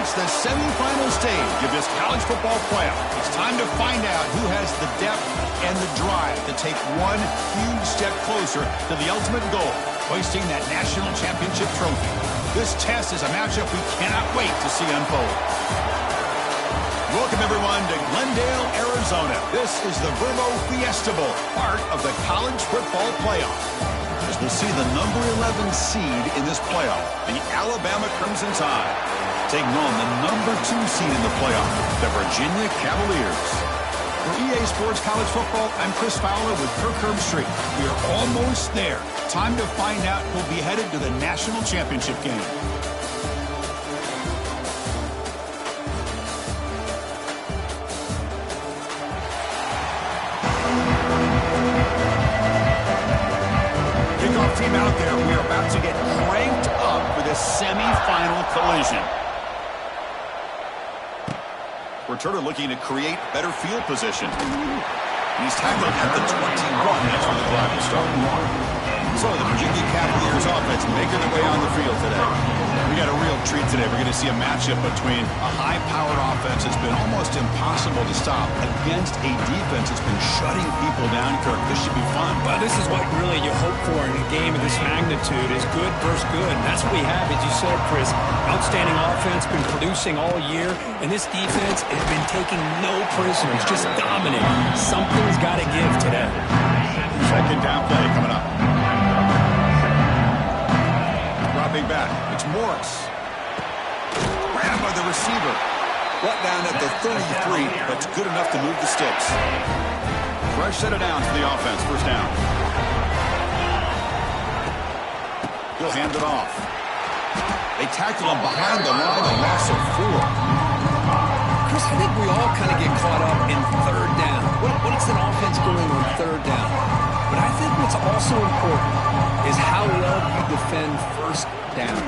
It's the semifinal stage of this college football playoff. It's time to find out who has the depth and the drive to take one huge step closer to the ultimate goal, hoisting that national championship trophy. This test is a matchup we cannot wait to see unfold. Welcome, everyone, to Glendale, Arizona. This is the Verbo Fiesta Bowl, part of the college football playoff. As we'll see the number 11 seed in this playoff, the Alabama Crimson Tide, taking on the number 2 seed in the playoff, the Virginia Cavaliers. For EA Sports College Football, I'm Chris Fowler with Kirk Herbstreit. We are almost there. Time to find out who'll be headed to the national championship game. Kickoff team out there. We are about to get cranked up for this semifinal collision. Returner looking to create better field position. He's tackled at the 21. That's where the drive will start. So the Virginia Cavaliers offense making their way on the field today. We got a real treat today. We're going to see a matchup between a high-powered offense that's been almost impossible to stop against a defense that's been shutting people down, Kirk. This should be fun. Well, this is what really you hope for in a game of this magnitude is good versus good. And that's what we have, as you said, Chris. Outstanding offense, been producing all year. And this defense has been taking no prisoners, just dominant. Something's got to give today. Second down play coming up. Dropping back. It's Morris. Grabbed by the receiver. Brought down at the 33, but it's good enough to move the sticks. Fresh set of downs for the offense. First down. He'll hand it off. They tackle him behind the line, a loss of 4. Chris, I think we all kind of get caught up in third down. What is an offense doing on third down? But I think what's also important is how well you defend first down.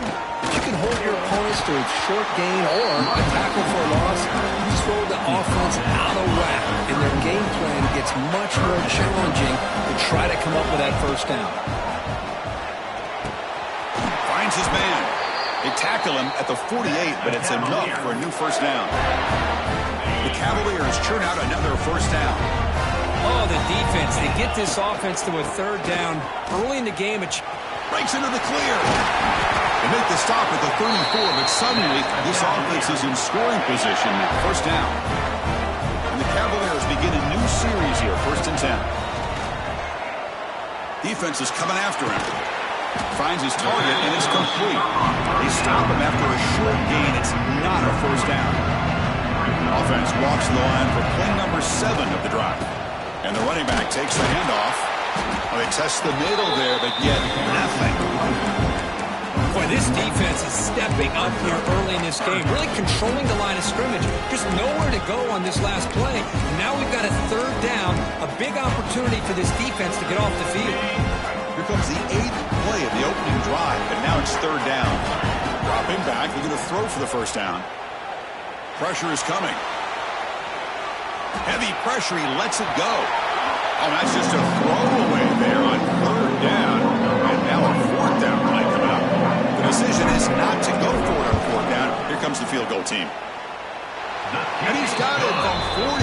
If you can hold your opponents to a short gain or a tackle for a loss, you throw the offense out of whack, and their game plan gets much more challenging to try to come up with that first down. Finds his man. They tackle him at the 48, but it's enough for a new first down. The Cavaliers churn out another first down. Oh, the defense. They get this offense to a third down early in the game. It breaks into the clear. They make the stop at the 34, but suddenly this offense is in scoring position now. First down. And the Cavaliers begin a new series here, 1st and 10. Defense is coming after him. Finds his target, and it's complete. They stop him after a short gain. It's not a first down. Offense walks to the line for play number 7 of the drive. And the running back takes the handoff. Well, they test the middle there, but yet nothing. Boy, this defense is stepping up here early in this game, really controlling the line of scrimmage. Just nowhere to go on this last play. And now we've got a third down, a big opportunity for this defense to get off the field. Here comes the 8th play of the opening drive, and now it's third down. Dropping back, they're going to throw for the first down. Pressure is coming. Heavy pressure, he lets it go. Oh, that's just a throwaway there on third down. And now a 4th down play coming up. The decision is not to go for it on 4th down. Here comes the field goal team. And he's got it from 48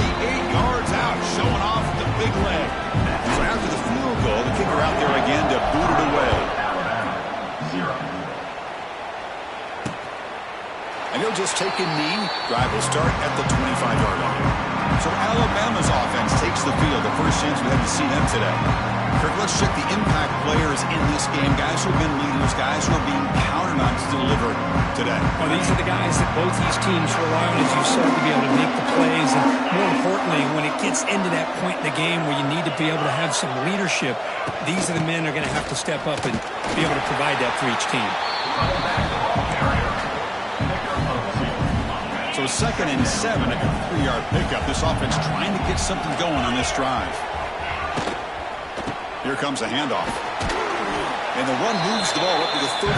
yards out, showing off the big leg. So after the field goal, the kicker out there again to boot it away. And he'll just take a knee. Drive will start at the 25-yard line. So Alabama's offense takes the field. The first chance we had to see them today. Kirk, let's check the impact players in this game. Guys who have been leaders, guys who are being counted on to deliver today. Well, these are the guys that both these teams rely on, as you said, to be able to make the plays. And more importantly, when it gets into that point in the game where you need to be able to have some leadership, these are the men that are going to have to step up and be able to provide that for each team. So 2nd and 7 at the 3-yard pickup. This offense trying to get something going on this drive. Here comes a handoff. And the run moves the ball up to the 33.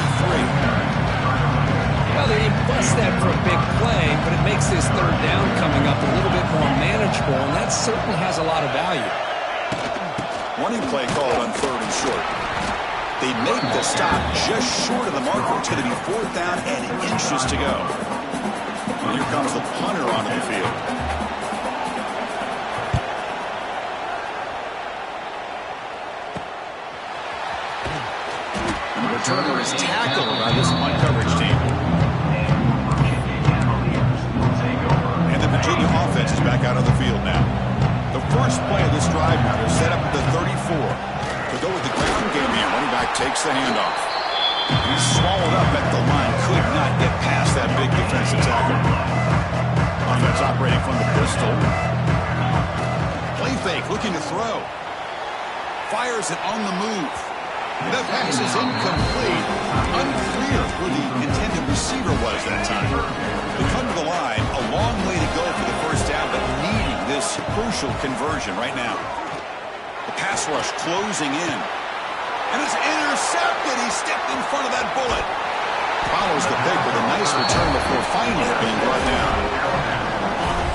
Well, they didn't bust that for a big play, but it makes this third down coming up a little bit more manageable, and that certainly has a lot of value. Running play called on 3rd and short. They make the stop just short of the marker. It's going to be 4th down and inches to go. And here comes the punter onto the field. And the returner is tackled by this punt coverage team. And the Virginia offense is back out on the field now. The first play of this drive now, they're set up at the 34. To go with the ground game here, running back takes the handoff. He's swallowed up at the line. Could not get past that big defensive tackle. Offense operating from the pistol. Play fake, looking to throw. Fires it on the move. The pass is incomplete. Unclear who the intended receiver was that time. They come to the line, a long way to go for the first down, but needing this crucial conversion right now. The pass rush closing in. And it's intercepted. He stepped in front of that bullet. Follows the pick with a nice return before finally being brought down.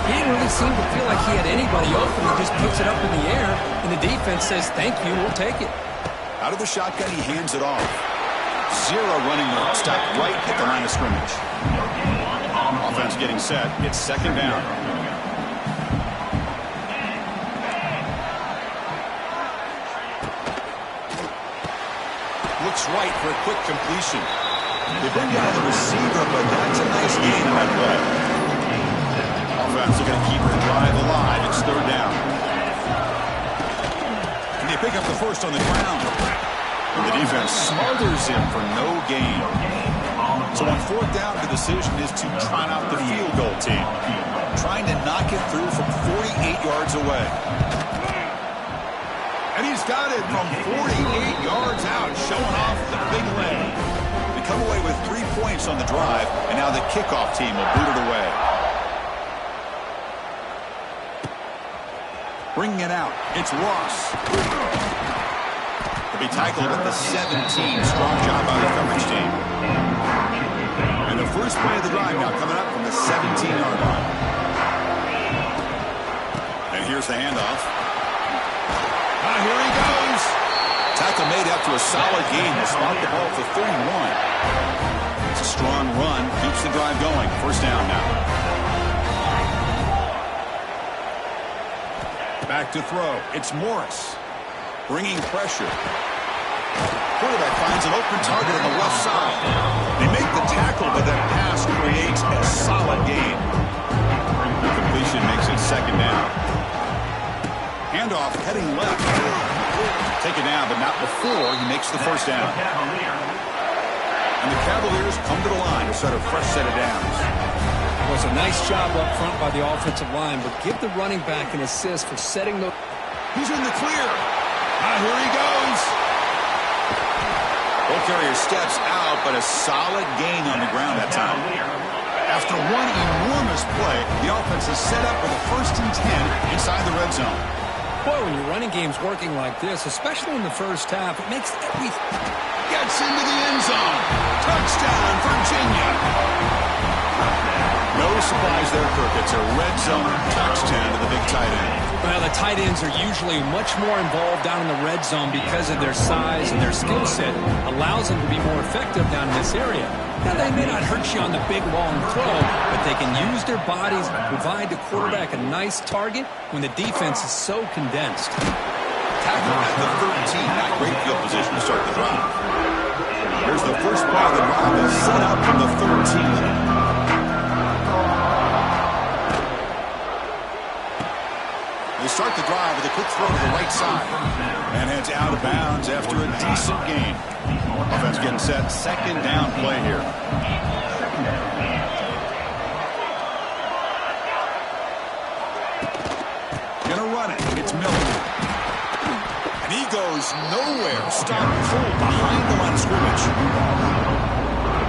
He didn't really seem to feel like he had anybody open. He just puts it up in the air, and the defense says, thank you, we'll take it. Out of the shotgun, he hands it off. Zero running room. Stopped right at the line of scrimmage. Offense getting set. It's second down. Looks right for a quick completion. They bring down the receiver, but that's a nice gain on that play. Offense are going to keep the drive alive. It's third down. And they pick up the first on the ground. And the defense smothers him for no gain. So on fourth down, the decision is to trot out the field goal team. Trying to knock it through from 48 yards away. And he's got it from 48 yards out, showing off the big leg. They come away with 3 points on the drive, and now the kickoff team will boot it away. Bringing it out, it's Ross. He'll be tackled at the 17. Strong job by the coverage team. And the first play of the drive now coming up from the 17-yard line. And here's the handoff. Here he goes. Tackle made after a solid gain. Will spot the ball for 31. It's a strong run. Keeps the drive going. First down now. Back to throw. It's Morris. Bringing pressure. Quarterback finds an open target on the left side. They make the tackle, but that pass creates a solid gain. The completion makes it second down. Handoff heading left. Take it down, but not before he makes the first down. And the Cavaliers come to the line to start a fresh set of downs. It was a nice job up front by the offensive line, but give the running back an assist for setting the... He's in the clear. Here he goes. Ball carrier steps out, but a solid gain on the ground that time. After one enormous play, the offense is set up with a 1st and 10 inside the red zone. Boy, when your running game's working like this, especially in the first half, it makes everything... Gets into the end zone. Touchdown, Virginia. No surprise there, Kirk. It's a red zone touchdown to the big tight end. Well, the tight ends are usually much more involved down in the red zone because of their size and their skill set. Allows them to be more effective down in this area. Now, they may not hurt you on the big, long throw, but they can use their bodies to provide the quarterback a nice target when the defense is so condensed. Tackle at the 13. Not great field position to start the drive. Here's the first play of the drive is set up from the 13. They start the drive with a quick throw to the right side. And heads out of bounds after a decent gain. Offense getting set. Second down play here. Gonna run it. It's Miller. And he goes nowhere. Stop pulled behind the line of scrimmage.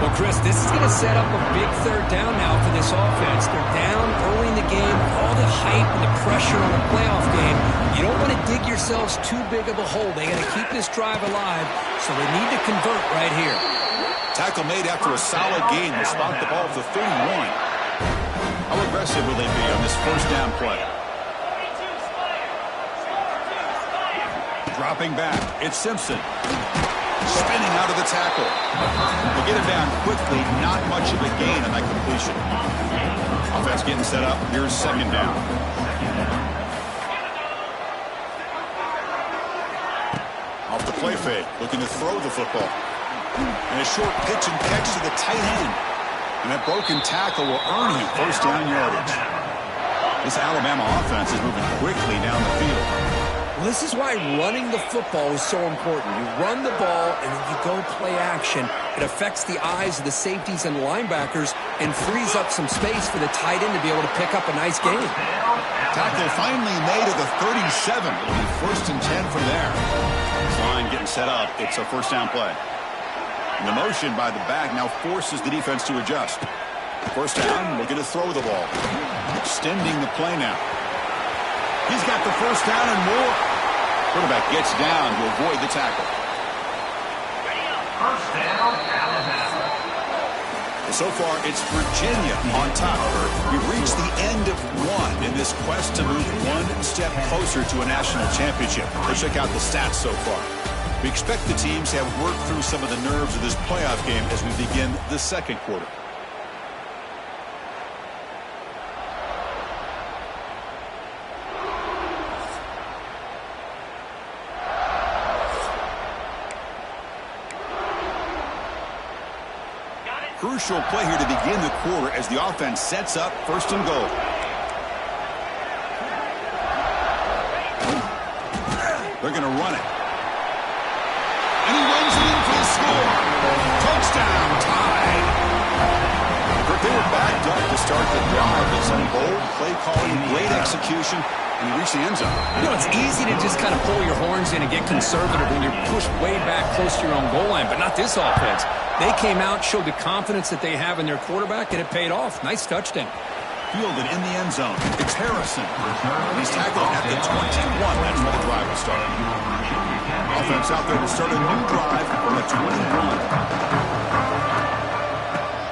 Well, Chris, this is going to set up a big third down now for this offense. They're down early in the game, all the hype and the pressure on a playoff game. You don't want to dig yourselves too big of a hole. They got to keep this drive alive, so they need to convert right here. Tackle made after a solid gain. They spot the ball for 31. How aggressive will they be on this first down play? Dropping back, it's Simpson. Spinning out of the tackle. They get him down quickly. Not much of a gain on that completion. Offense getting set up. Here's second down. Off the play fake, looking to throw the football. And a short pitch and catch to the tight end. And that broken tackle will earn him first down yardage. This Alabama offense is moving quickly down the field. Well, this is why running the football is so important. You run the ball, and then you go play action. It affects the eyes of the safeties and linebackers and frees up some space for the tight end to be able to pick up a nice gain. Tackle finally made at the 37. It'll be first and 10 from there. Line getting set up. It's a first down play. And the motion by the back now forces the defense to adjust. First down, looking to throw the ball. Extending the play now. He's got the first down and more. Quarterback gets down to avoid the tackle. First down, Alabama. So far, it's Virginia on top. We've reached the end of one in this quest to move one step closer to a national championship. Let's check out the stats so far. We expect the teams to have worked through some of the nerves of this playoff game as we begin the second quarter. Crucial play here to begin the quarter as the offense sets up first and goal. They're going to run it. And he runs it in for the score. Touchdown, tied. They were backed up to start the drive, but some bold play calling, great execution, and he reached the end zone. You know, it's easy to just kind of pull your horns in and get conservative when you're pushed way back close to your own goal line, but not this offense. They came out, showed the confidence that they have in their quarterback, and it paid off. Nice touchdown. Fielded in the end zone. It's Harrison. He's tackled at the 21. That's where the drive will start. Offense out there to start a new drive from the 21.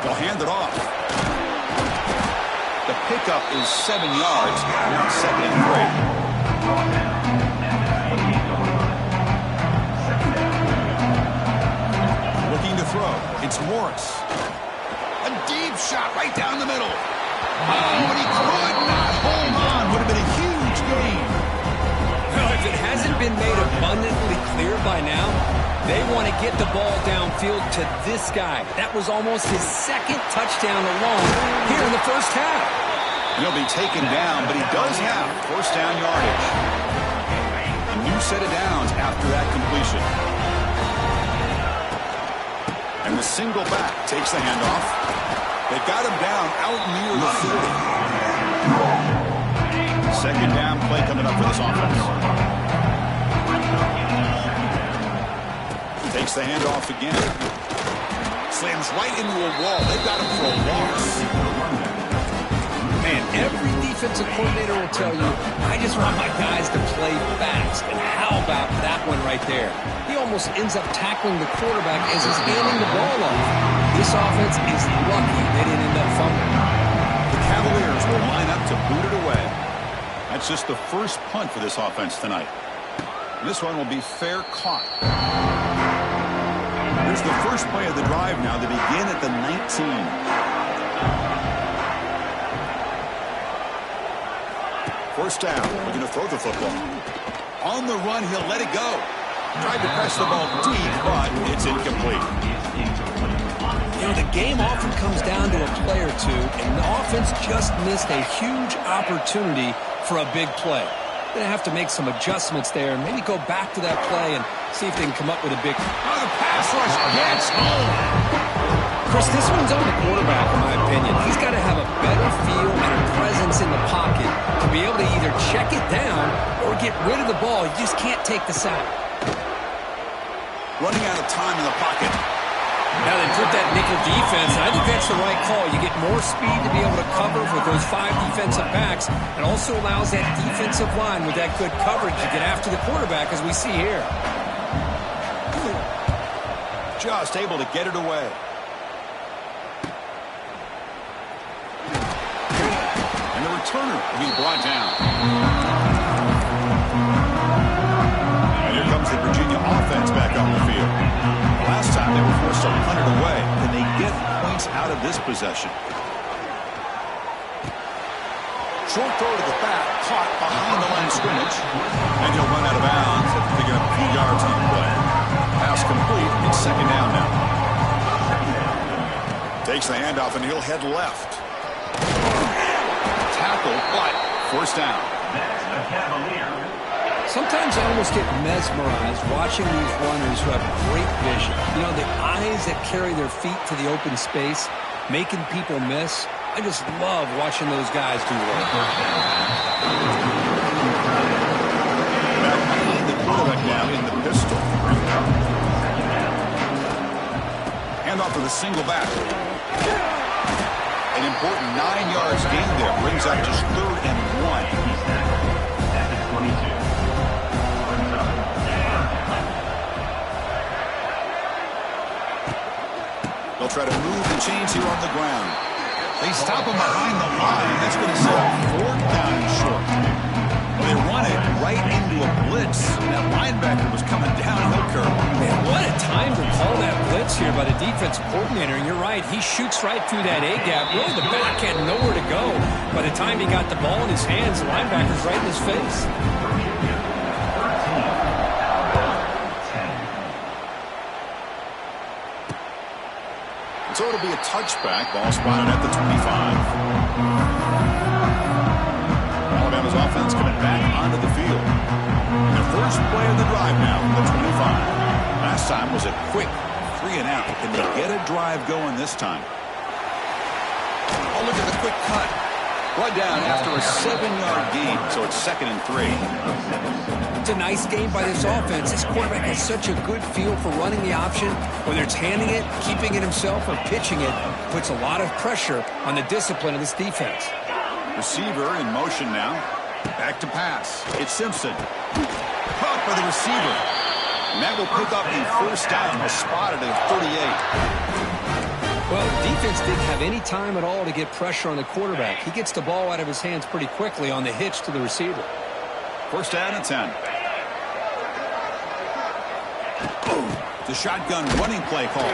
They'll hand it off. The pickup is 7 yards. Now second and 3. Throw. It's Morris. A deep shot right down the middle. Oh, and he could not hold on. Would have been a huge gain. Well, if it hasn't been made abundantly clear by now, they want to get the ball downfield to this guy. That was almost his second touchdown alone here in the first half. And he'll be taken down, but he does have first down yardage. A new set of downs after that completion. And the single back takes the handoff. They got him down out near the 30. Second down play coming up for this offense. Takes the handoff again. Slams right into a wall. They've got him for a loss. Man, every defensive coordinator will tell you, I just want my guys to play fast. And how about that one right there? He almost ends up tackling the quarterback as he's handing the ball off. This offense is lucky they didn't end up fumbling. The Cavaliers will line up to boot it away. That's just the first punt for this offense tonight. And this one will be fair caught. Here's the first play of the drive now. They begin at the 19. First down, looking to throw the football. On the run, he'll let it go. Tried to press the ball deep, but it's incomplete. You know, the game often comes down to a play or two, and the offense just missed a huge opportunity for a big play. They're going to have to make some adjustments there and maybe go back to that play and see if they can come up with a big... Oh, the pass rush gets home. Chris, this one's on the quarterback, in my opinion. He's got to have a better feel and a presence in the pocket to be able to either check it down or get rid of the ball. You just can't take the sack. Running out of time in the pocket. Now they put that nickel defense, and I think that's the right call. You get more speed to be able to cover with those 5 defensive backs. It also allows that defensive line with that good coverage to get after the quarterback, as we see here. Just able to get it away. And the returner will be brought down. And here comes the Virginia offense back on the field. Last time they were forced to punt it away. Can they get points out of this possession? Short throw to the back, caught behind the line of scrimmage. And he'll run out of bounds after picking up a few yards on the play. Pass complete. It's second down now. Takes the handoff, and he'll head left. Tackle, but first down. Sometimes I almost get mesmerized watching these runners who have great vision. You know, the eyes that carry their feet to the open space, making people miss. I just love watching those guys do work. Back behind the quarterback now in the pistol. Handoff to the single back. An important 9 yards gain there. Brings up just 3rd and 1. They'll try to move the chains here on the ground. They stop him behind the line. That's going to set up 4th down and short. Well, they run it right into a blitz. That linebacker was coming downhill curve. Man, what a time to call that blitz here by the defensive coordinator. And you're right, he shoots right through that A-gap. Really, the back had nowhere to go. By the time he got the ball in his hands, the linebacker's right in his face. So it'll be a touchback. Ball spotted at the 25. Alabama's offense coming back onto the field. And their first play of the drive now from the 25. Last time was a quick 3 and out. Can they get a drive going this time? Oh, look at the quick cut. Brought down after a 7-yard gain, so it's 2nd and 3. It's a nice game by this offense. This quarterback has such a good feel for running the option. Whether it's handing it, keeping it himself, or pitching it, puts a lot of pressure on the discipline of this defense. Receiver in motion now. Back to pass. It's Simpson. Caught by the receiver. And that will pick up the first down. A spot at 38. Well, the defense didn't have any time at all to get pressure on the quarterback. He gets the ball out of his hands pretty quickly on the hitch to the receiver. First down and 10. The shotgun running play call.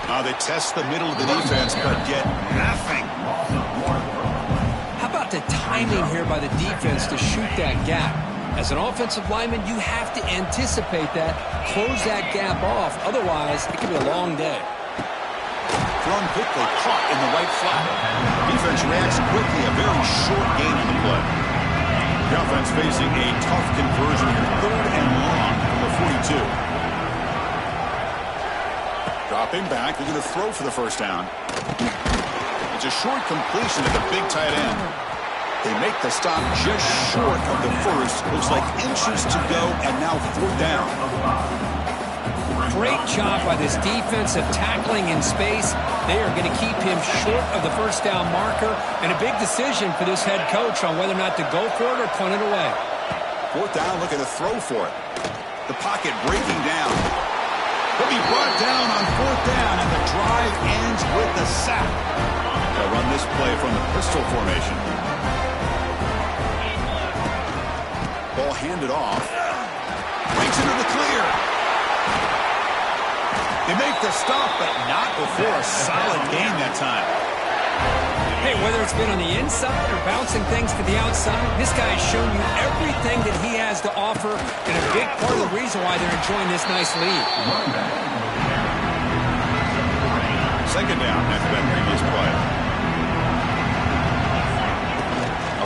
Now they test the middle of the defense, but get nothing. How about the timing here by the defense to shoot that gap? As an offensive lineman, you have to anticipate that, close that gap off. Otherwise, it could be a long day. Thrown quickly, caught in the right flat. Defense reacts quickly, a very short gain on the play. The offense facing a tough conversion here. 3rd and long from the 42. Dropping back, they're going to throw for the first down. It's a short completion to the big tight end. They make the stop just short of the first. Looks like inches to go, and now 4th down. Great job by this defensive tackling in space. They are going to keep him short of the first down marker, and a big decision for this head coach on whether or not to go for it or punt it away. 4th down, looking to throw for it. The pocket breaking down. He'll be brought down on 4th down, and the drive ends with the sack. They'll run this play from the pistol formation. Ball handed off. Breaks into the clear. They make the stop, but not before a solid gain that time. Hey, whether it's been on the inside or bouncing things to the outside, this guy has shown you everything that he has to offer, and a big part of the reason why they're enjoying this nice lead. Second down after that previous play.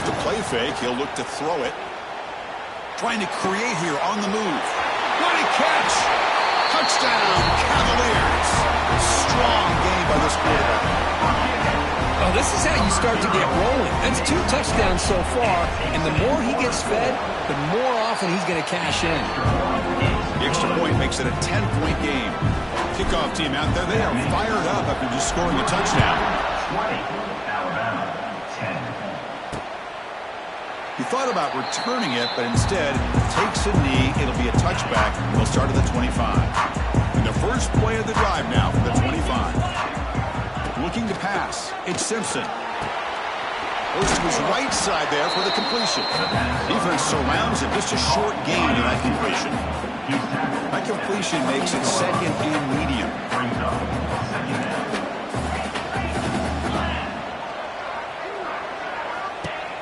Off the play fake, he'll look to throw it. Trying to create here on the move. What a catch! Touchdown, Cavaliers. Strong game by this quarterback. Well, this is how you start to get rolling. That's 2 touchdowns so far, and the more he gets fed, the more often he's going to cash in. The extra point makes it a 10-point game. Kickoff team out there, they are fired up after just scoring a touchdown. 20, Alabama, 10. He thought about returning it, but instead takes a knee. It'll be a touchback. They'll start at the 25. And the first play of the drive now from the 25. Looking to pass. It's Simpson. Goes to his right side there for the completion. Defense surrounds him. Just a short gain in that completion. That completion makes it 2nd and medium.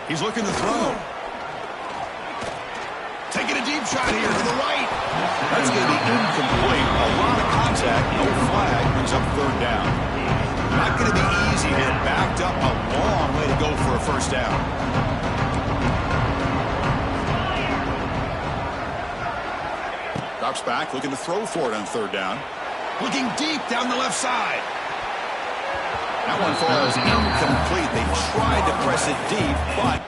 He's looking to throw. Taking a deep shot here to the right. That's going to be incomplete. A lot of contact, no flag, brings up third down. Not going to be easy here. Backed up a long way to go for a first down. Drops back, looking to throw for it on third down. Looking deep down the left side. That one falls incomplete. They tried to press it deep, but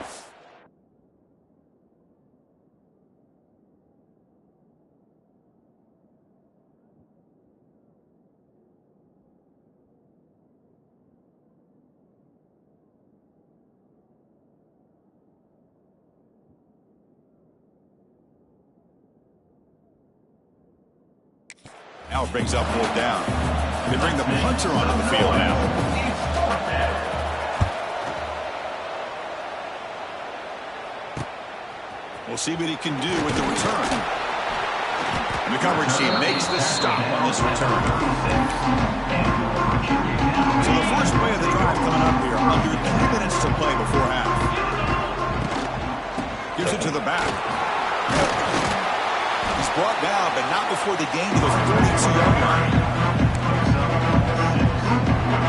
now it brings up fourth down. They bring the punter onto the field now. We'll see what he can do with the return. And the coverage team makes the stop on this return. So the first play of the drive coming up here. Under 3 minutes to play before half. Gives it to the back. He's brought down, but not before the gain to the 42-yard line.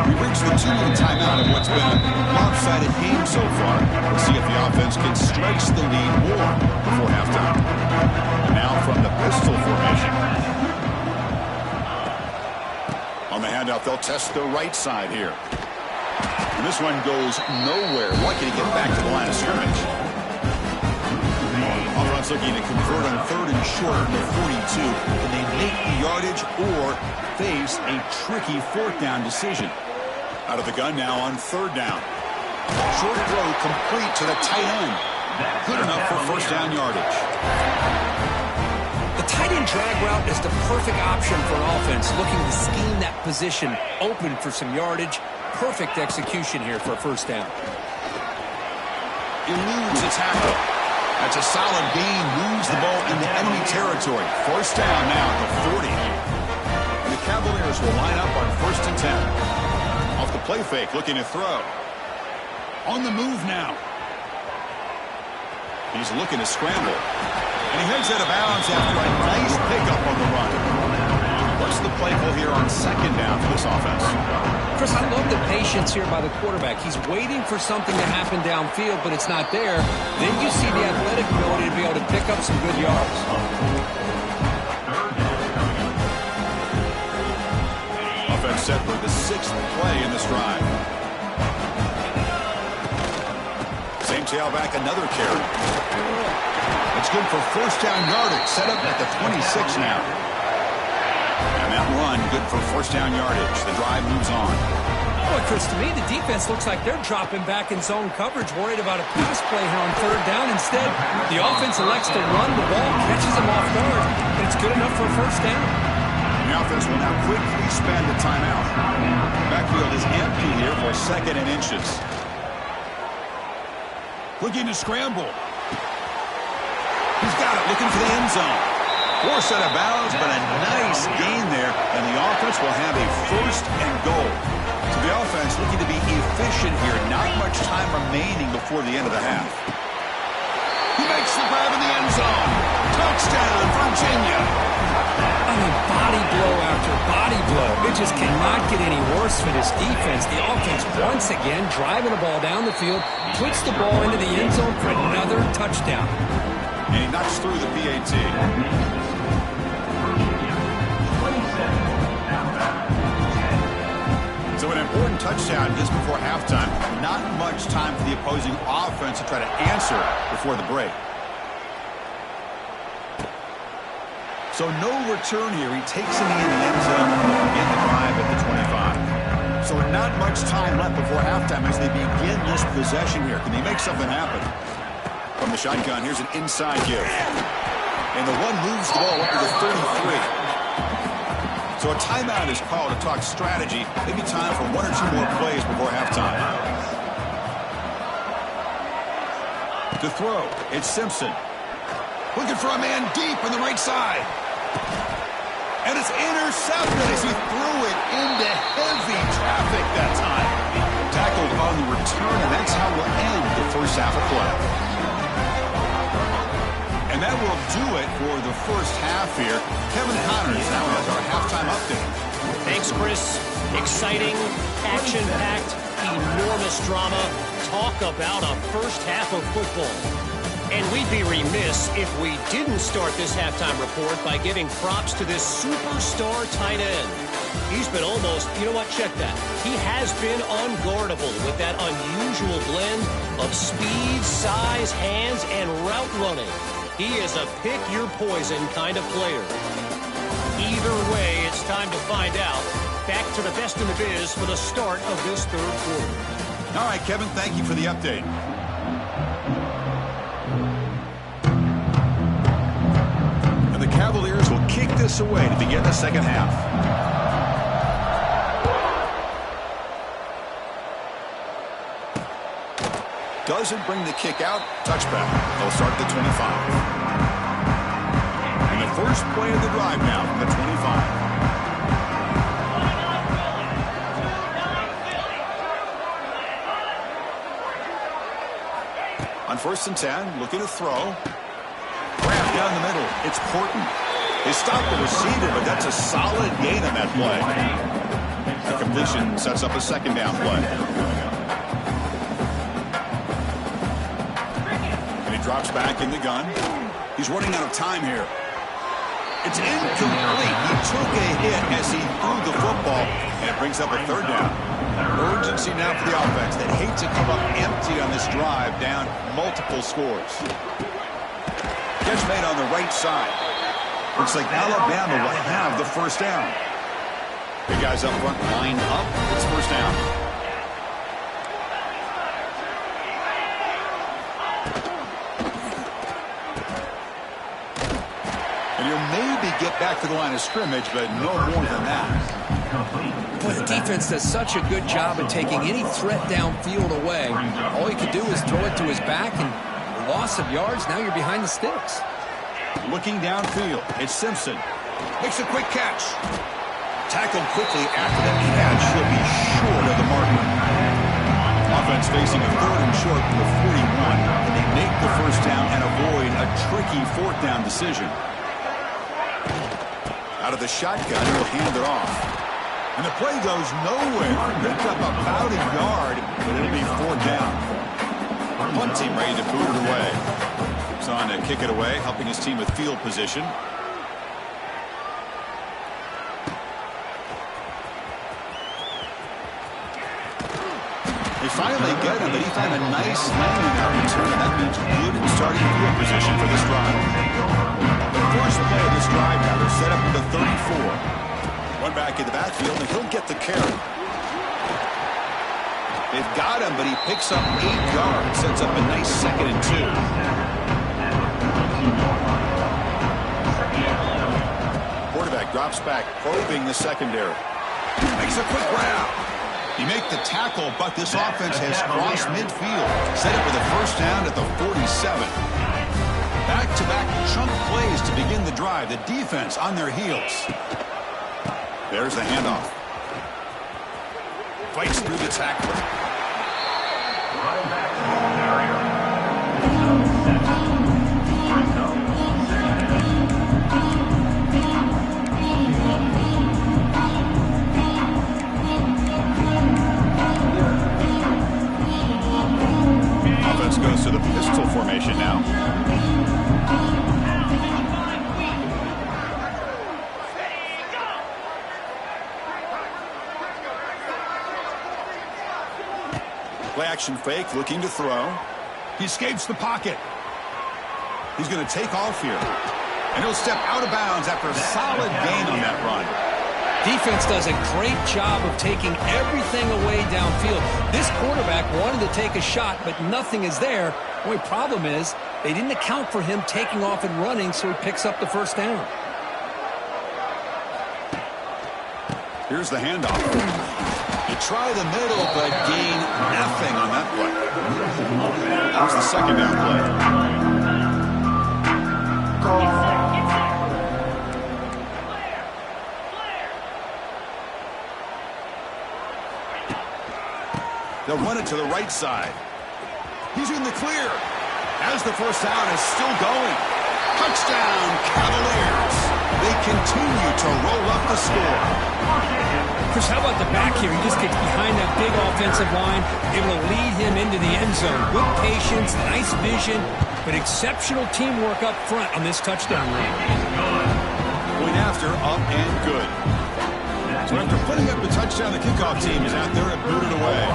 We reached the 2-minute timeout of what's been a lopsided game so far. We'll see if the offense can stretch the lead more before halftime. And now from the pistol formation. On the handoff, they'll test the right side here. And this one goes nowhere. Lucky to get back to the line of scrimmage. Offense looking to convert on third and short from the 42. Can they make the yardage or face a tricky fourth down decision? Out of the gun now on third down. Short throw complete to the tight end. Good enough for first down yardage. The tight end drag route is the perfect option for an offense looking to scheme that position open for some yardage. Perfect execution here for a first down. Eludes a tackle. That's a solid gain. Moves the ball into enemy territory. First down now at the 40. And the Cavaliers will line up on 1st and 10. Off the play fake, looking to throw. On the move now. He's looking to scramble. And he heads out of bounds after a nice pickup on the run. What's the play call here on second down for this offense? Chris, I love the patience here by the quarterback. He's waiting for something to happen downfield, but it's not there. Then you see the athletic ability to be able to pick up some good yards. Offense set for the 6th play in this drive. Same tailback, another carry. It's good for first down yardage. Set up at the 26 now. And that run, good for first down yardage. The drive moves on. Oh, Chris, to me, the defense looks like they're dropping back in zone coverage, worried about a pass play here on third down. Instead, the offense elects to run the ball, catches them off guard, and it's good enough for a first down. The offense will now quickly spend a timeout. Backfield is empty here for 2nd and inches. Looking to scramble. He's got it, looking for the end zone. Forced out of bounds, but a nice gain there, and the offense will have a 1st and goal. So the offense looking to be efficient here. Not much time remaining before the end of the half. He makes the grab in the end zone. Touchdown, Virginia. I mean, body blow after body blow. It just cannot get any worse for this defense. The offense, once again, driving the ball down the field, puts the ball into the end zone for another touchdown. And he knocks through the PAT. So an important touchdown just before halftime. Not much time for the opposing offense to try to answer before the break. So no return here. He takes him in the end zone in the drive at the 25. So not much time left before halftime as they begin this possession here. Can they make something happen? From the shotgun, here's an inside give. And the one moves the ball up to the 33. So a timeout is called to talk strategy. Maybe time for 1 or 2 more plays before halftime. To throw, it's Simpson. Looking for a man deep on the right side. And it's intercepted as he threw it into heavy traffic that time. Tackled on the return, and that's how we'll end the first half of play. And that will do it for the first half here. Kevin Connors now has our halftime update. Thanks, Chris. Exciting, action-packed, enormous drama. Talk about a first half of football. And we'd be remiss if we didn't start this halftime report by giving props to this superstar tight end. He's been almost, you know what, check that. He has been unguardable with that unusual blend of speed, size, hands, and route running. He is a pick-your-poison kind of player. Either way, it's time to find out. Back to the best in the biz for the start of this third quarter. All right, Kevin, thank you for the update. And the Cavaliers will kick this away to begin the second half. Doesn't bring the kick out. Touchback. They'll start at the 25. And the first play of the drive now from the 25. On 1st and 10, looking to throw. Grab down the middle. It's Porton. They stop the receiver, but that's a solid gain on that play. The completion sets up a second down play. And he drops back in the gun. He's running out of time here. It's incomplete. He took a hit as he threw the football, and it brings up a third down. Urgency now for the offense. They hate to come up empty on this drive, down multiple scores. Catch made on the right side. Looks like Alabama will have the first down. The guys up front line up. It's first down. And he'll maybe get back to the line of scrimmage, but no more than that. Boy, the defense does such a good job of taking any threat downfield away. All you can do is throw it to his back, and loss of yards, now you're behind the sticks. Looking downfield, it's Simpson. Makes a quick catch. Tackled quickly after the catch. He'll be short of the marker. Offense facing a 3rd and short from the 41. And they make the first down and avoid a tricky 4th down decision. Out of the shotgun, he'll hand it off. And the play goes nowhere. Picked up about a yard, but it'll be 4th down. Punt team ready to boot it away. He's on to kick it away, helping his team with field position. They finally get him, but he found a nice landing out return, and that means good starting field position for this drive. The first play of this drive now, they're set up with the 34. One back in the backfield, and he'll get the carry. They've got him, but he picks up 8 yards, sets up a nice 2nd and 2. Quarterback drops back, probing the secondary. Makes a quick grab. He makes the tackle, but this offense has crossed midfield. Set up with a first down at the 47. Back-to-back chunk plays to begin the drive. The defense on their heels. There's the handoff. Fights through the tackle. Offense goes to the pistol formation now. Play action fake, looking to throw. He escapes the pocket. He's going to take off here. And he'll step out of bounds after a solid gain on that run. Defense does a great job of taking everything away downfield. This quarterback wanted to take a shot, but nothing is there. The only problem is they didn't account for him taking off and running, so he picks up the first down. Here's the handoff. You try the middle, but gain nothing on that play. Here's the second down play. They'll run it to the right side. He's in the clear. As the first down is still going. Touchdown, Cavaliers. They continue to roll up the score. Chris, how about the back here? He just gets behind that big offensive line, able to lead him into the end zone. Good patience, nice vision, but exceptional teamwork up front on this touchdown run. Point after, up and good. So after putting up the touchdown, the kickoff team is out there and booted away.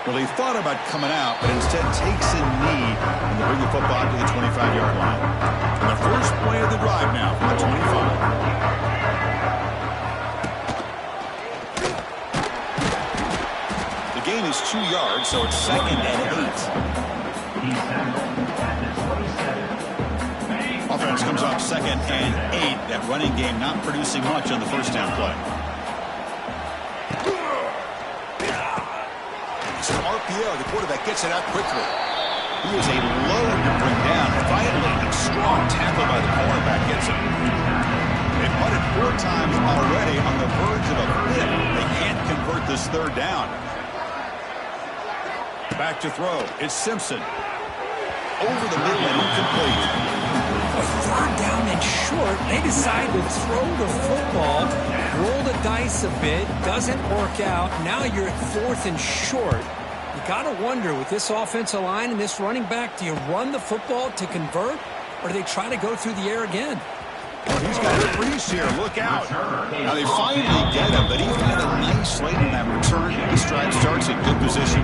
Well, he thought about coming out, but instead takes a knee and they bring the football to the 25-yard line. And the first play of the drive now from the 25. The gain is 2 yards, so it's 2nd and 8. Offense comes up 2nd and 8. That running game not producing much on the first down play. RPO, the quarterback gets it out quickly. He is a load to bring down. Finally, a strong tackle by the cornerback gets him. They've punted 4 times already on the verge of a flip. They can't convert this third down. Back to throw. It's Simpson. Over the middle and incomplete. A third down and short. They decide to throw the football, roll the dice a bit, doesn't work out. Now you're at 4th and short. You got to wonder, with this offensive line and this running back, do you run the football to convert, or do they try to go through the air again? Oh, he's got a crease here. Look out. Now they finally get him, but he had a nice late in that return. This drive starts in good position.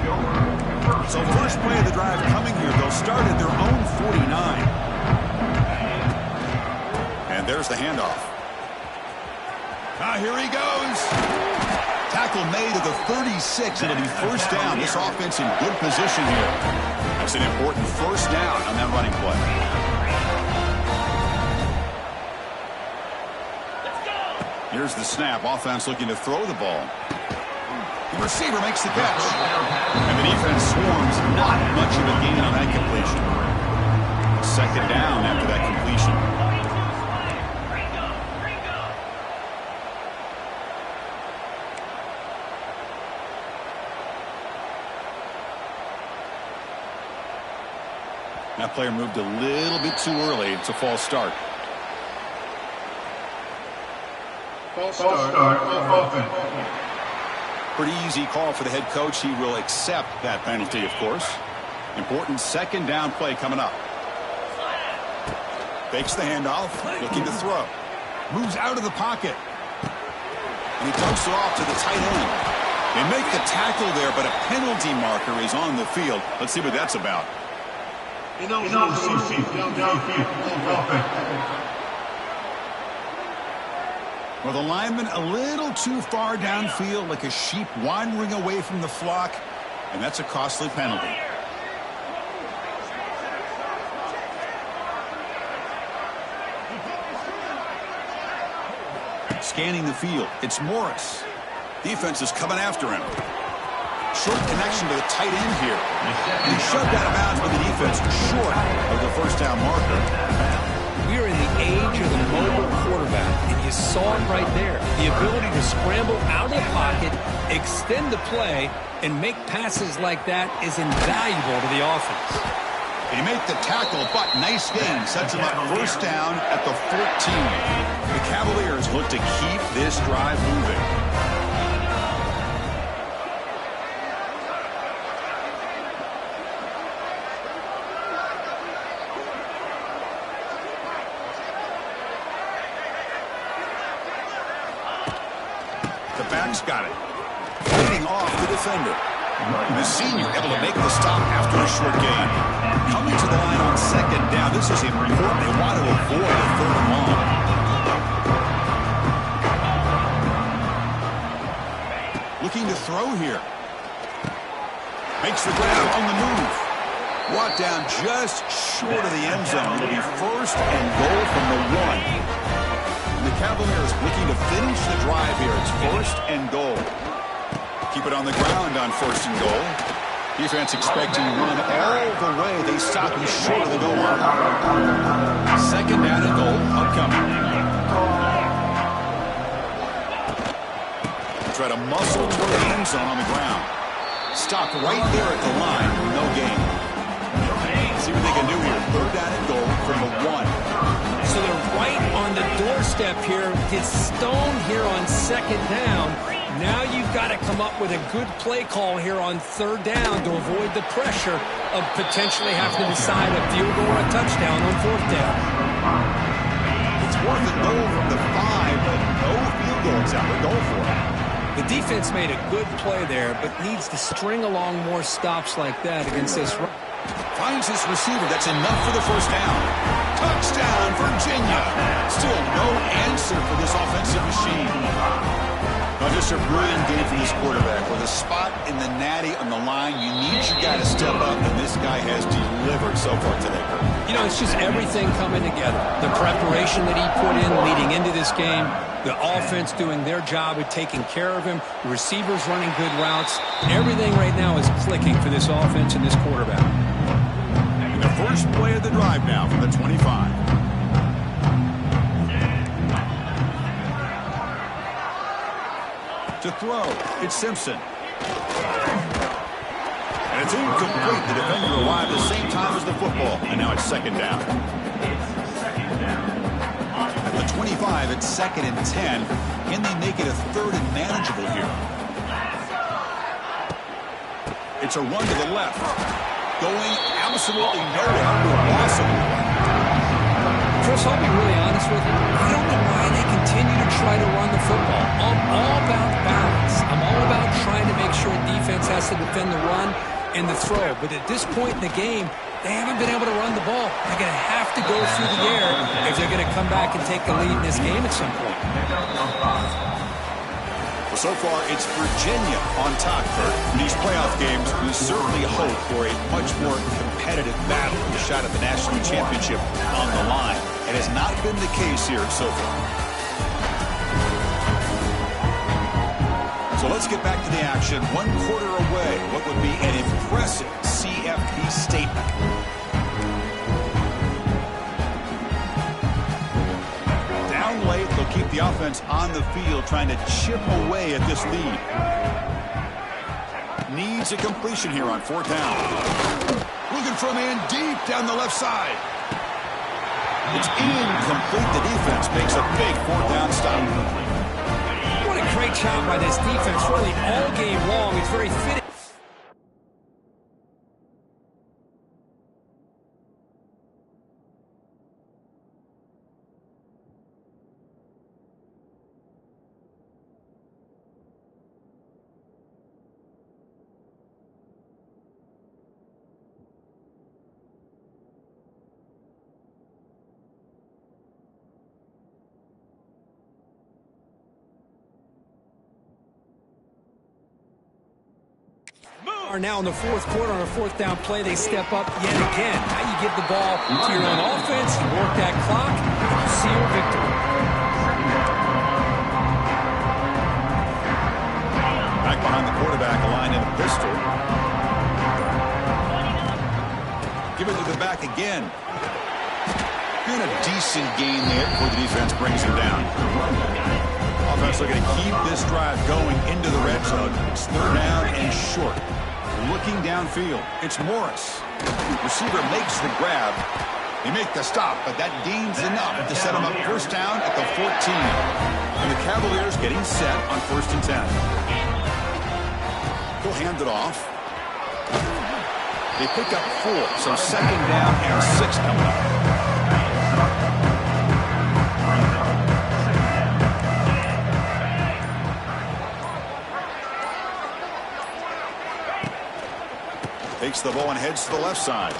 So first play of the drive coming here. They'll start at their own 49. And there's the handoff. Here he goes. Tackle made at the 36. It'll be first down. This offense in good position here. That's an important first down on that running play. Here's the snap. Offense looking to throw the ball. The receiver makes the catch. And the defense swarms. Not much of a gain on that completion. Second down after that completion. That player moved a little bit too early. It's a false start. False start. Offense. Pretty easy call for the head coach. He will accept that penalty, of course. Important second down play coming up. Fakes the handoff, looking to throw. Moves out of the pocket. And he dumps it off to the tight end. They make the tackle there, but a penalty marker is on the field. Let's see what that's about. Well, the lineman a little too far downfield, like a sheep wandering away from the flock, and that's a costly penalty. Scanning the field, it's Morris. Defense is coming after him. Short connection to the tight end here. And he shoved out of bounds with the defense short of the first down marker. We are in the age of the mobile quarterback, and you saw it right there. The ability to scramble out of the pocket, extend the play, and make passes like that is invaluable to the offense. They make the tackle, but nice gain. Sets him up first down at the 14. The Cavaliers look to keep this drive moving. Got it. Leading off the defender. The senior able to make the stop after a short gain. Coming to the line on second down. This is important. They want to avoid a third and long. Looking to throw here. Makes the grab on the move. Brought down just short of the end zone. It'll be first and goal from the 1. The Cavaliers looking to finish the drive here. It's first and goal. Keep it on the ground on first and goal. Defense expecting to run all the way. They stop him short of the goal line. Second down and goal upcoming. try to muscle toward the end zone on the ground. Stopped right there at the line. No gain. See what they can do here. 3rd down and goal from the 1. So they're right on the doorstep here. Gets stoned here on 2nd down. Now you've got to come up with a good play call here on 3rd down to avoid the pressure of potentially having to decide a field goal or a touchdown on 4th down. It's 4th and goal from the 5, but no field goal attempt. Go for it. The defense made a good play there, but needs to string along more stops like that against this. Finds his receiver. That's enough for the 1st down. Touchdown, Virginia. Still no answer for this offensive machine. Now just a brilliant game from this quarterback. With a spot in the natty on the line, you need your guy to step up, and this guy has delivered so far today, Kurt. You know, it's just everything coming together. The preparation that he put in leading into this game, the offense doing their job of taking care of him, the receivers running good routes. Everything right now is clicking for this offense and this quarterback. And the first play of the drive now from the 25. To throw, it's Simpson. And it's incomplete. The defender arrived at the same time as the football. And now it's 2nd down. At the 25, it's 2nd and 10. Can they make it a 3rd and manageable here? It's a run to the left. Going absolutely nowhere to a loss of it. Chris, I'll be really honest with you. I don't know why they continue to try to run the football. I'm all about balance. I'm all about trying to make sure defense has to defend the run and the throw. But at this point in the game, they haven't been able to run the ball. They're going to have to go through the air if they're going to come back and take the lead in this game at some point. Well, so far, it's Virginia on top, Kurt. In these playoff games, we certainly hope for a much more competitive battle, a shot at the national championship on the line. It has not been the case here so far. So let's get back to the action. 1 quarter away. What would be an impressive CFP statement? Down late, they'll keep the offense on the field, trying to chip away at this lead. Needs a completion here on 4th down. Looking for a man deep down the left side. It's incomplete. The defense makes a big 4th down stop. What a great job by this defense, really all game long. It's very fitting. Are now in the 4th quarter on a 4th down play. They step up yet again. Now you give the ball to your own offense, you work that clock, and you see your victory. Back behind the quarterback, a line in a pistol. Give it to the back again. Doing a decent gain there before the defense brings him down. Offense looking to keep this drive going into the red zone. It's 3rd down and short. Looking downfield, it's Morris. Receiver makes the grab. They make the stop, but that gains enough to set him up 1st down at the 14. And the Cavaliers getting set on 1st and 10. He'll hand it off. They pick up 4, so 2nd down and 6 coming up. Takes the ball and heads to the left side.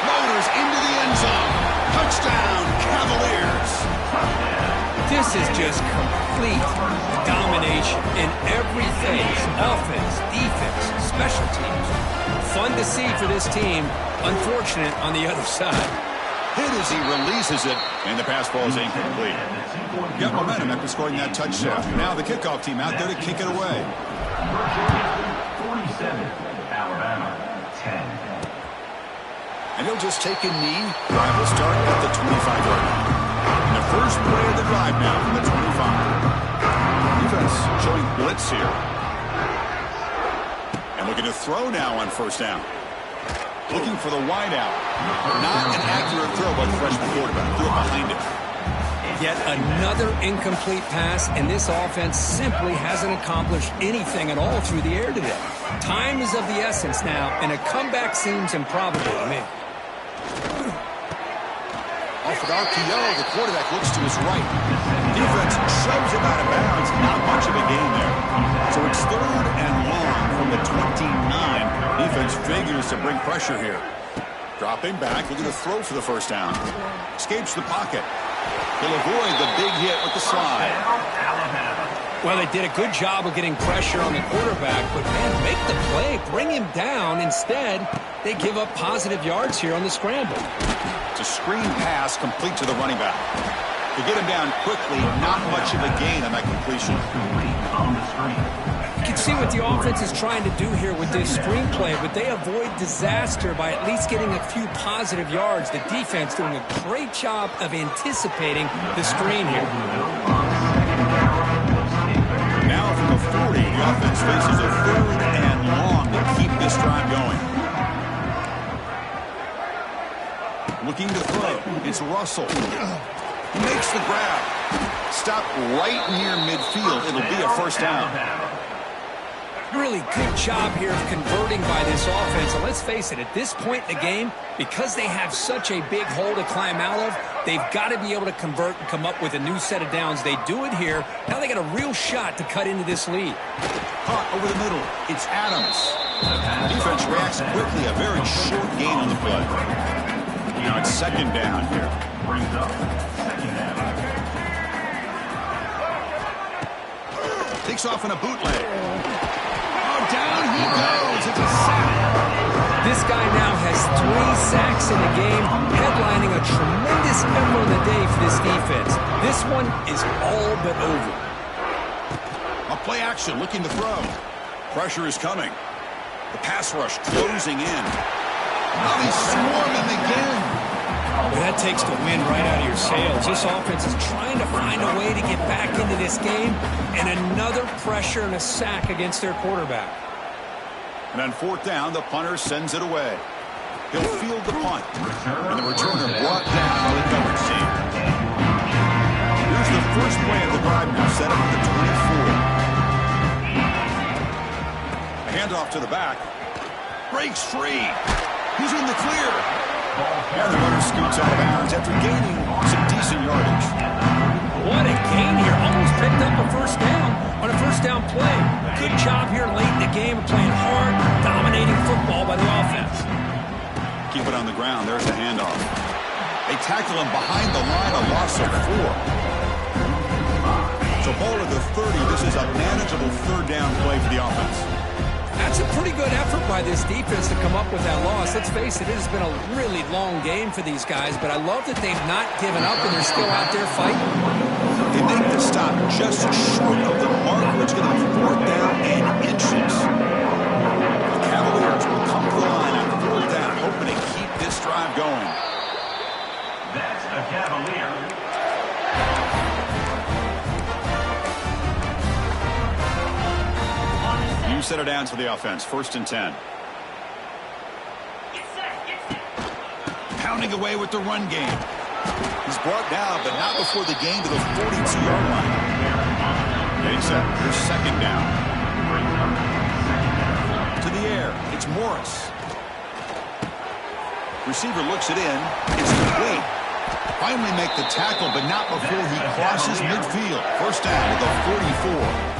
Motors into the end zone. Touchdown, Cavaliers. This is just complete domination in every phase. Offense, defense, special teams. Fun to see for this team. Unfortunate on the other side. Hit as he releases it, and the pass ball is incomplete. Got momentum after scoring that touchdown. Now the kickoff team out there to kick it away. 47. Alabama, 10. And he'll just take a knee. Drive will start at the 25-yard line. And the first play of the drive now from the 25. defense showing blitz here. And looking to throw now on first down. Looking for the wide out. Not an accurate throw by the freshman quarterback. Threw it behind him. Yet another incomplete pass, and this offense simply hasn't accomplished anything at all through the air today. Time is of the essence now, and a comeback seems improbable to me. Off an RPO, the quarterback looks to his right. Defense shoves him out of bounds. Not much of a gain there. So it's 3rd and long from the 29. Defense figures to bring pressure here. Dropping back, looking to throw for the first down. Escapes the pocket. He'll avoid the big hit with the slide. Well, they did a good job of getting pressure on the quarterback, but, man, make the play. Bring him down. Instead, they give up positive yards here on the scramble. It's a screen pass complete to the running back. To get him down quickly, not much of a gain on that completion. You can see what the offense is trying to do here with this screenplay, but they avoid disaster by at least getting a few positive yards. The defense doing a great job of anticipating the screen here. Now from the 40, the offense faces a 3rd and long to keep this drive going. Looking to throw. It's Russell. He makes the grab. Stop right near midfield. It'll be a first down. Really good job here of converting by this offense. And let's face it, at this point in the game, because they have such a big hole to climb out of, they've got to be able to convert and come up with a new set of downs. They do it here. Now they got a real shot to cut into this lead. Caught over the middle. It's Adams. Defense reacts quickly. A very short gain on the play. Now it's 2nd down here. Brings up 2nd down. Takes off in a bootleg. Down he goes. It's a sack. This guy now has 3 sacks in the game, headlining a tremendous effort of the day for this defense. This one is all but over. A play action, looking to throw. Pressure is coming. The pass rush closing in. Now they swarm him again. Well, that takes the wind right out of your sails. This offense is trying to find a way to get back into this game, and another pressure and a sack against their quarterback. And on 4th down, the punter sends it away. He'll field the punt, and the returner brought down by the coverage team. Here's the first play of the drive now, set up at the 24. A handoff to the back. Breaks free. He's in the clear. And the runner scoots out of bounds after gaining some decent yardage. What a gain here. Almost picked up a first down on a first down play. Good job here late in the game of playing hard, dominating football by the offense. Keep it on the ground. There's the handoff. They tackle him behind the line, a loss of 4. So ball at the 30. This is a manageable 3rd down play for the offense. That's a pretty good effort by this defense to come up with that loss. Let's face it, it has been a really long game for these guys, but I love that they've not given up and they're still out there fighting. They make the stop just short of the marker. It's going to be 4th down and inches. The Cavaliers will come to the line on 4th down, hoping to keep this drive going. That's a Cavalier. Set her down to the offense. 1st and 10. Pounding away with the run game. He's brought down, but not before the gain to the 42-yard line. Getting set. Here's 2nd down. To the air. It's Morris. Receiver looks it in. It's complete. Finally make the tackle, but not before he crosses midfield. First down to the 44.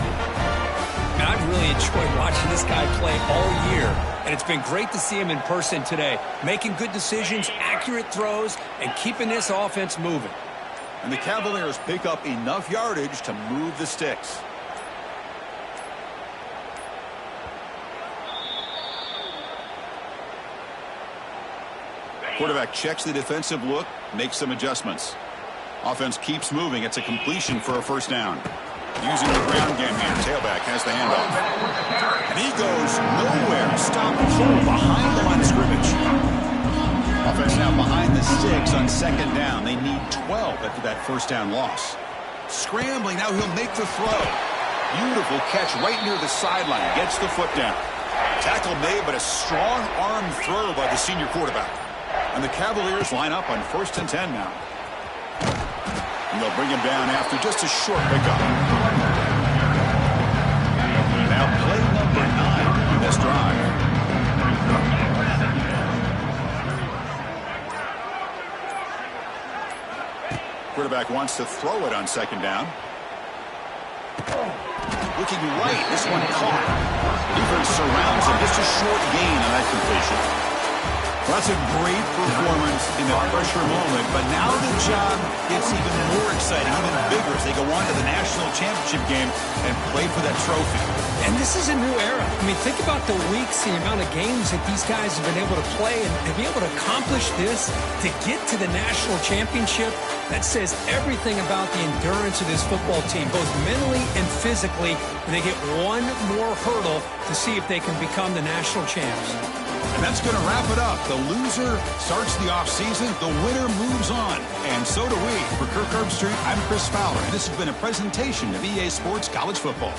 I've really enjoyed watching this guy play all year, and it's been great to see him in person today, making good decisions, accurate throws, and keeping this offense moving. And the Cavaliers pick up enough yardage to move the sticks. Quarterback checks the defensive look, makes some adjustments. Offense keeps moving. It's a completion for a first down. Using the ground game here. Tailback has the handoff. And he goes nowhere. Stop and hold behind the line of scrimmage. Offense now behind the sticks on 2nd down. They need 12 after that first down loss. Scrambling. Now he'll make the throw. Beautiful catch right near the sideline. Gets the foot down. Tackle made, but a strong arm throw by the senior quarterback. And the Cavaliers line up on 1st and 10 now. And they'll bring him down after just a short pickup. Now play number 9 in this drive. Quarterback wants to throw it on 2nd down. Looking right. This one caught. Defense surrounds him. Just a short gain on that completion. Well, that's a great performance in that pressure moment, but now the job gets even more exciting, even bigger as they go on to the national championship game and play for that trophy. And this is a new era. I mean, think about the weeks, the amount of games that these guys have been able to play, and to be able to accomplish this, to get to the national championship, that says everything about the endurance of this football team, both mentally and physically. They get one more hurdle to see if they can become the national champs. And that's going to wrap it up. The loser starts the offseason. The winner moves on. And so do we. For Kirk Herbstreit, I'm Chris Fowler, and this has been a presentation of EA Sports College Football.